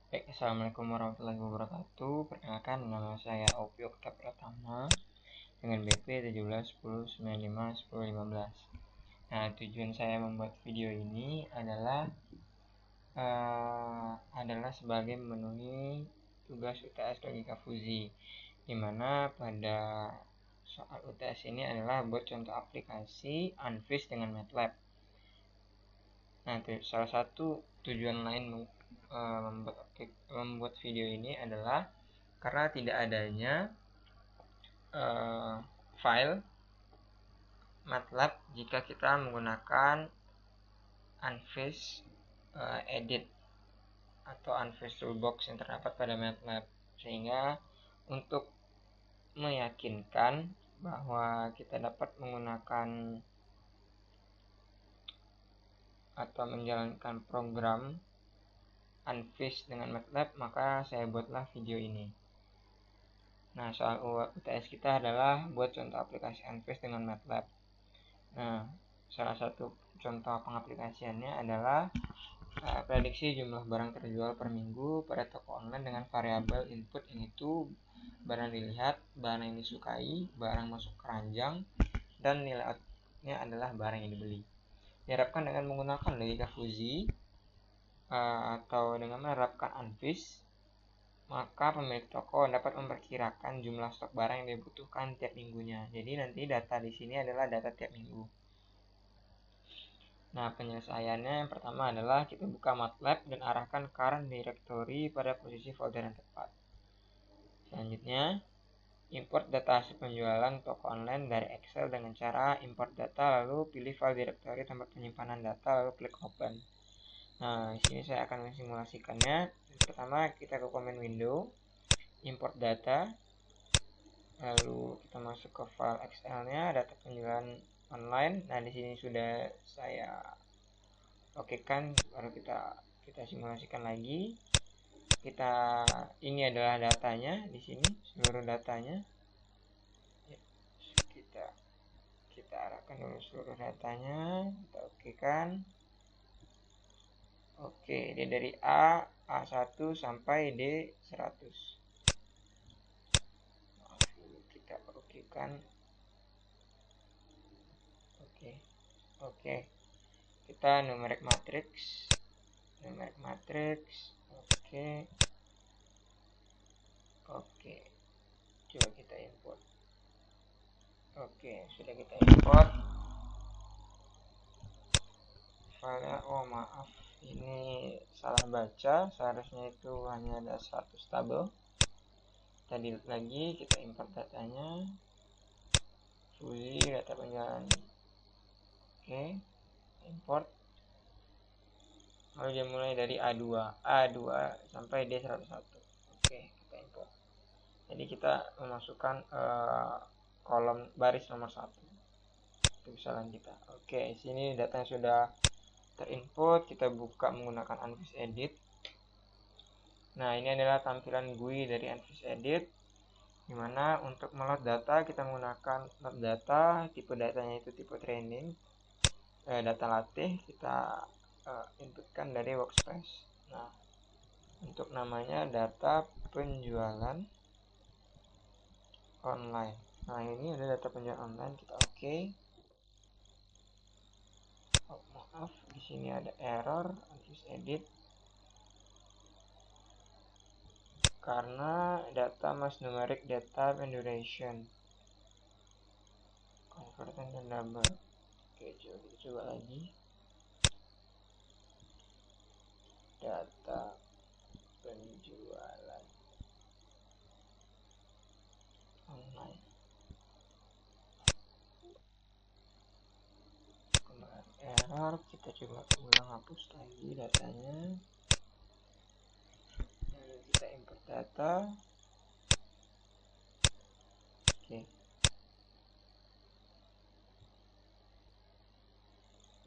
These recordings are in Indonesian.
Baik, Assalamualaikum warahmatullahi wabarakatuh. Perkenalkan, nama saya Opi Okta Pratama dengan BP 1710951015. Nah, tujuan saya membuat video ini adalah sebagai memenuhi tugas UTS Logika Fuzi, di mana pada soal UTS ini adalah buat contoh aplikasi Anvis dengan MATLAB. Nah, salah satu tujuan lain membuat video ini adalah karena tidak adanya file MATLAB jika kita menggunakan Anvis edit atau Anvis toolbox yang terdapat pada MATLAB, sehingga untuk meyakinkan bahwa kita dapat menggunakan atau menjalankan program Anvis dengan MATLAB, maka saya buatlah video ini. Nah, soal UTS kita adalah buat contoh aplikasi Anvis dengan MATLAB. Nah, salah satu contoh pengaplikasiannya adalah prediksi jumlah barang terjual per minggu pada toko online dengan variabel input yang itu barang dilihat, barang yang disukai, barang masuk keranjang, dan nilai outputnya adalah barang yang dibeli. Diharapkan dengan menggunakan logika Fuzi atau dengan menerapkan Anvis, maka pemilik toko dapat memperkirakan jumlah stok barang yang dibutuhkan tiap minggunya. Jadi nanti data di sini adalah data tiap minggu. Nah, penyelesaiannya yang pertama adalah kita buka MATLAB dan arahkan current directory pada posisi folder yang tepat. Selanjutnya, import data hasil penjualan toko online dari Excel dengan cara import data, lalu pilih file directory tempat penyimpanan data, lalu klik open. Nah, di sini saya akan mensimulasikannya. Pertama, kita ke command window, import data, lalu kita masuk ke file Excel-nya, data penjualan online. Nah, di sini sudah saya okekan, baru kita simulasikan lagi. Ini adalah datanya di sini, seluruh datanya. Kita arahkan dulu seluruh datanya, kita okekan. Oke, dia dari A1 sampai D100. Kita okekan. Oke. Kita numeric matrix. Oke. Coba kita import. Oke, sudah kita import filenya. Oh, maaf, ini salah baca, seharusnya itu hanya ada 100 tabel. Kita delete lagi, kita import datanya, Fuzi data penjualan. Oke, import. Lalu dia mulai dari A2 sampai D101. Oke, kita import. Jadi kita memasukkan kolom baris nomor 1. Itu kesalahan kita. Oke, sini datanya sudah terinput. Kita buka menggunakan Anvis Edit. Nah, ini adalah tampilan GUI dari Anvis Edit, dimana untuk meload data kita menggunakan load data, tipe datanya itu tipe training, data latih kita inputkan dari Workspace. Nah, untuk namanya data penjualan online. Nah, ini ada data penjualan online, kita oke. Oh, maaf, di sini ada error Anvis Edit karena data mas numeric data and duration converting to number. Oke, coba lagi. Data penjualan online. Kemarin error, kita coba ulang hapus lagi datanya. Lalu kita import data. Oke.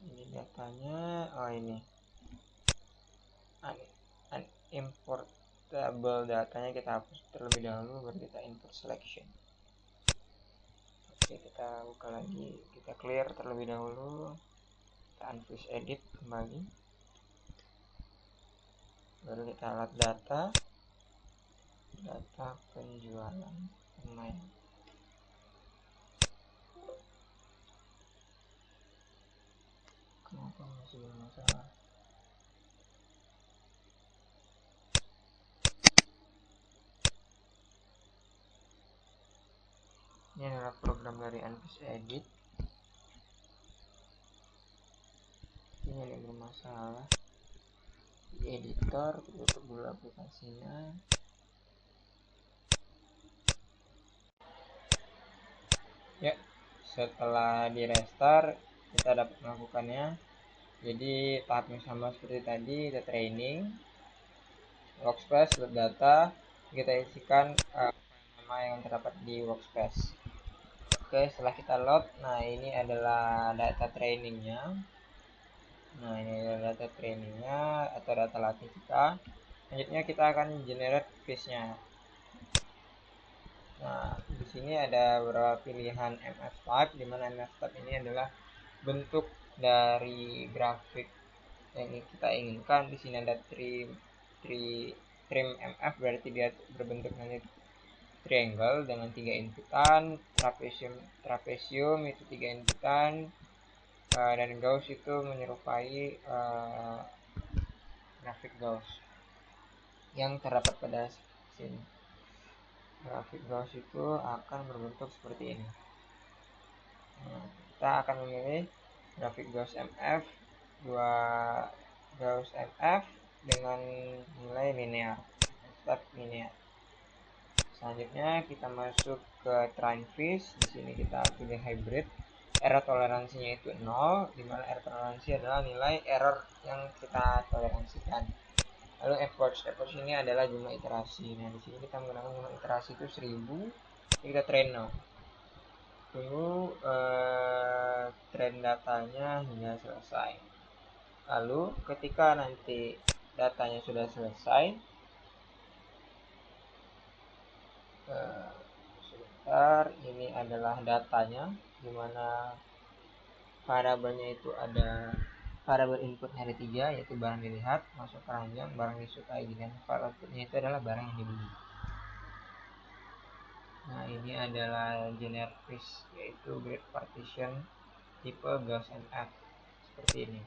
Ini datanya. Oh, ini. Unimportable datanya kita hapus terlebih dahulu, baru kita import selection. Oke, kita buka lagi, kita clear terlebih dahulu, kita Anvis Edit kembali. baru kita alat data penjualan pemain. Kenapa masih bermasalah? Ini adalah program dari Anvis Edit. Ini ada yang bermasalah di editor. Tutup dulu aplikasinya. Ya, setelah di restart kita dapat melakukannya. Jadi tahapnya sama seperti tadi, kita training, workspace, load data, kita isikan nama yang terdapat di workspace. Oke, setelah kita load, nah ini adalah data trainingnya. Nah ini adalah data trainingnya atau data latih kita. Selanjutnya kita akan generate fish-nya. Nah di sini ada beberapa pilihan MF type, di mana MF type ini adalah bentuk dari grafik yang kita inginkan. Di sini ada trim MF, berarti dia berbentuk nanti triangle dengan 3 inputan, trapesium itu 3 inputan, dan Gauss itu menyerupai grafik Gauss yang terdapat pada sini. Grafik Gauss itu akan berbentuk seperti ini. Nah, kita akan memilih grafik Gauss MF, 2 Gauss MF dengan nilai linear, step linear. Selanjutnya kita masuk ke train fish. Di sini kita pilih hybrid. Error toleransinya itu 0, di mana error toleransi adalah nilai error yang kita toleransikan. Lalu efforts ini adalah jumlah iterasi. Nah, di sini kita menggunakan jumlah iterasi itu 1000. Kita train now. Tunggu train datanya hingga selesai. Lalu ketika nanti datanya sudah selesai, sebentar, ini adalah datanya, dimana variabelnya itu ada variabel inputnya ada 3, yaitu barang dilihat, masuk keranjang, barang disukai, dan file outputnya itu adalah barang yang dibeli. Nah ini adalah generate fish, yaitu grid partition tipe Gauss MF seperti ini.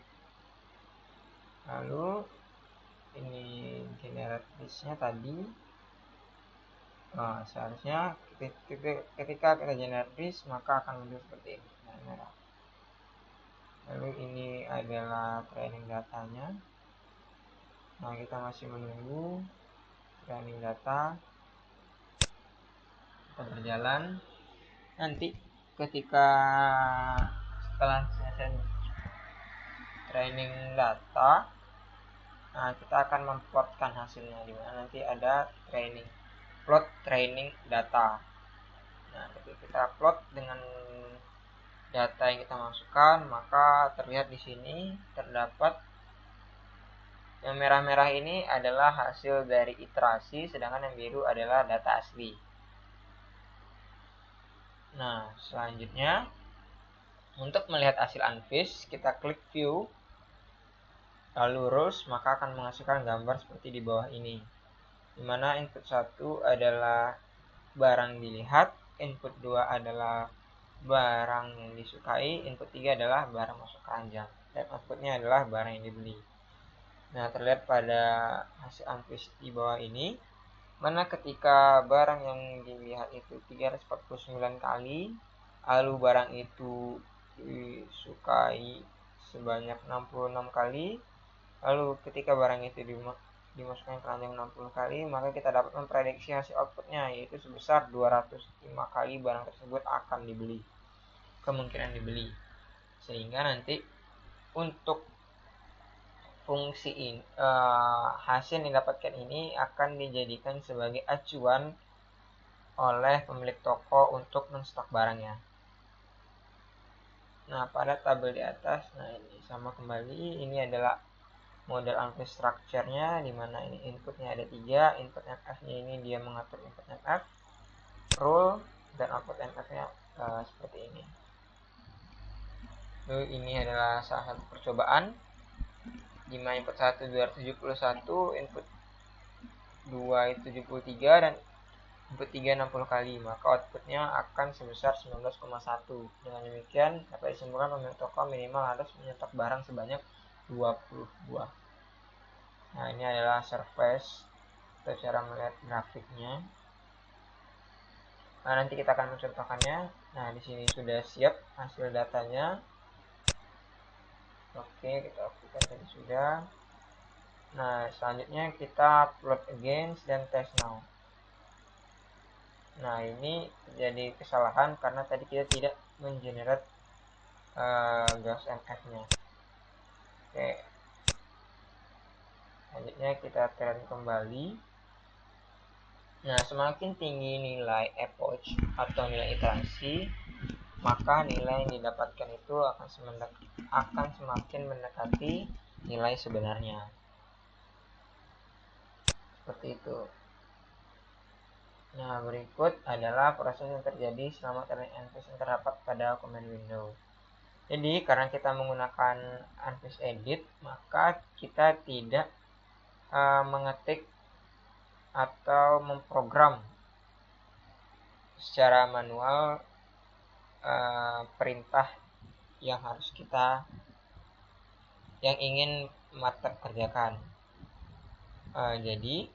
Lalu ini generate fish-nya tadi. Nah, seharusnya ketika kita generate fish maka akan muncul seperti ini, merah. Lalu ini adalah training datanya. Nah kita masih menunggu training data, kita berjalan. Nanti ketika setelah selesai training data, nah kita akan memplotkan hasilnya, dimana nanti ada plot training data. Nah ketika kita plot dengan data yang kita masukkan, maka terlihat di sini terdapat yang merah-merah ini adalah hasil dari iterasi, sedangkan yang biru adalah data asli. Nah, selanjutnya untuk melihat hasil unfish, kita klik view, lalu rows, maka akan menghasilkan gambar seperti di bawah ini, dimana input 1 adalah barang dilihat, input 2 adalah barang yang disukai, input 3 adalah barang masuk keranjang, dan outputnya adalah barang yang dibeli. Nah, terlihat pada hasil unfish di bawah ini, mana ketika barang yang dilihat itu 349 kali, lalu barang itu disukai sebanyak 66 kali, lalu ketika barang itu dimasukkan ke keranjang 60 kali, maka kita dapat memprediksi hasil outputnya, yaitu sebesar 205 kali barang tersebut akan dibeli, kemungkinan dibeli. Sehingga nanti untuk fungsi ini, hasil yang didapatkan ini akan dijadikan sebagai acuan oleh pemilik toko untuk menstok barangnya. Nah, pada tabel di atas, nah ini sama kembali, ini adalah model unfish structure-nya, dimana ini inputnya ada 3, input MF-nya ini dia mengatur input MF, rule, dan output MF-nya seperti ini. Lalu ini adalah salah satu percobaan, 5 input 1 271, input 2 itu 73, dan input 3 60 kali, maka outputnya akan sebesar 19,1. Dengan demikian dapat disimpulkan pemilik toko minimal harus menyetok barang sebanyak 20 buah. Nah, ini adalah surface atau cara melihat grafiknya. Nah, nanti kita akan mencontohkannya. Nah, di sini sudah siap hasil datanya. Oke, kita aktifkan tadi sudah. Nah, selanjutnya kita plot against dan test now. Nah, ini terjadi kesalahan karena tadi kita tidak mengenerate Gauss MF-nya. Oke. Selanjutnya kita trend kembali. Nah, semakin tinggi nilai epoch atau nilai iterasi, maka nilai yang didapatkan itu akan semakin mendekati nilai sebenarnya. Seperti itu. Nah, berikut adalah proses yang terjadi selama training Anfish yang terdapat pada command window. Jadi, karena kita menggunakan Anfish Edit, maka kita tidak mengetik atau memprogram secara manual perintah yang ingin MATLAB kerjakan. Jadi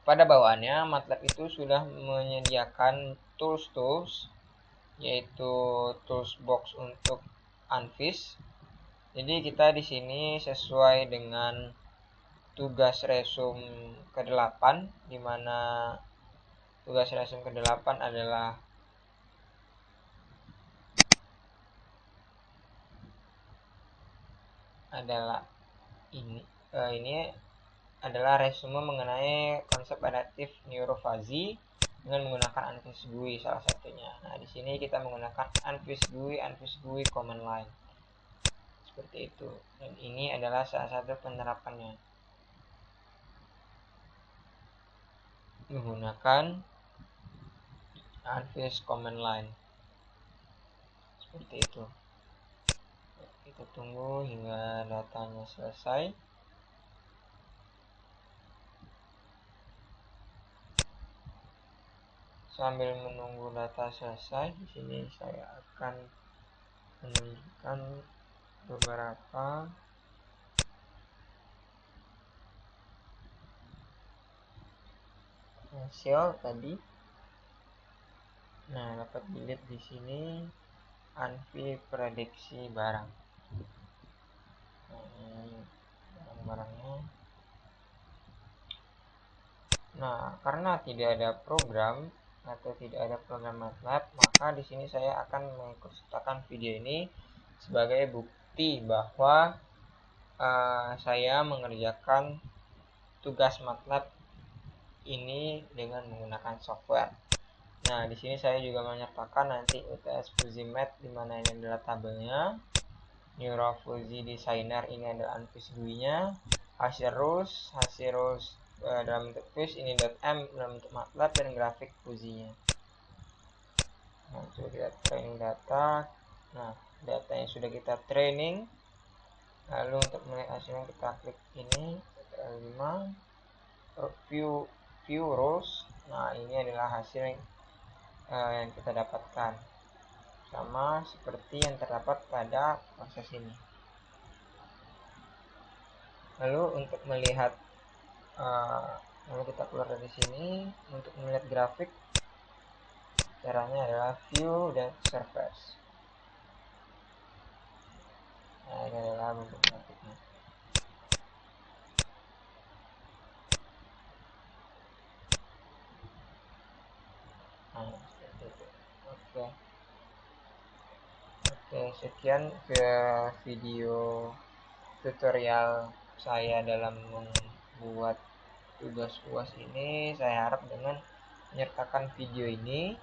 pada bawaannya MATLAB itu sudah menyediakan tools yaitu toolbox untuk Anfish. Jadi kita di sini sesuai dengan tugas resume ke-8, di mana tugas resume ke-8 adalah ini adalah resume mengenai konsep adaptif neurofazi dengan menggunakan Anfish GUI salah satunya. Nah, di sini kita menggunakan Anfish GUI command line. Seperti itu. Dan ini adalah salah satu penerapannya. Menggunakan Anfish command line. Seperti itu. Kita tunggu hingga datanya selesai. Sambil menunggu data selesai, di sini saya akan menunjukkan beberapa hasil tadi. Nah, dapat dilihat di sini Anfish prediksi barang. Nah, ini barang-barangnya. Nah, karena tidak ada program atau tidak ada program MATLAB, maka di sini saya akan mengikutsertakan video ini sebagai bukti bahwa saya mengerjakan tugas MATLAB ini dengan menggunakan software. Nah, di sini saya juga menyertakan nanti UTS Fuzimat, di mana ini adalah tabelnya. NeuroFuzzy Designer ini adalah Anfish GUI-nya. Hasil rules dalam bentuk fish ini .m dalam bentuk MATLAB, dan grafik Fuzzy-nya. Nah, coba kita training data. Nah, data yang sudah kita training. Lalu untuk melihat hasilnya kita klik ini, Ctrl+5, view rules. Nah, ini adalah hasil yang kita dapatkan, sama seperti yang terdapat pada proses ini. Lalu untuk melihat lalu kita keluar dari sini. Untuk melihat grafik, caranya adalah view dan surface. Nah, ini adalah bentuk grafiknya. Nah, seperti itu. Oke, sekian video tutorial saya dalam membuat tugas UAS ini. Saya harap dengan menyertakan video ini,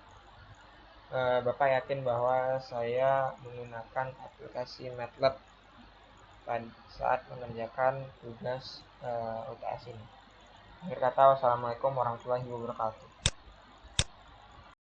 Bapak yakin bahwa saya menggunakan aplikasi MATLAB pada saat mengerjakan tugas UTS ini. Akhir kata, wassalamualaikum warahmatullahi wabarakatuh.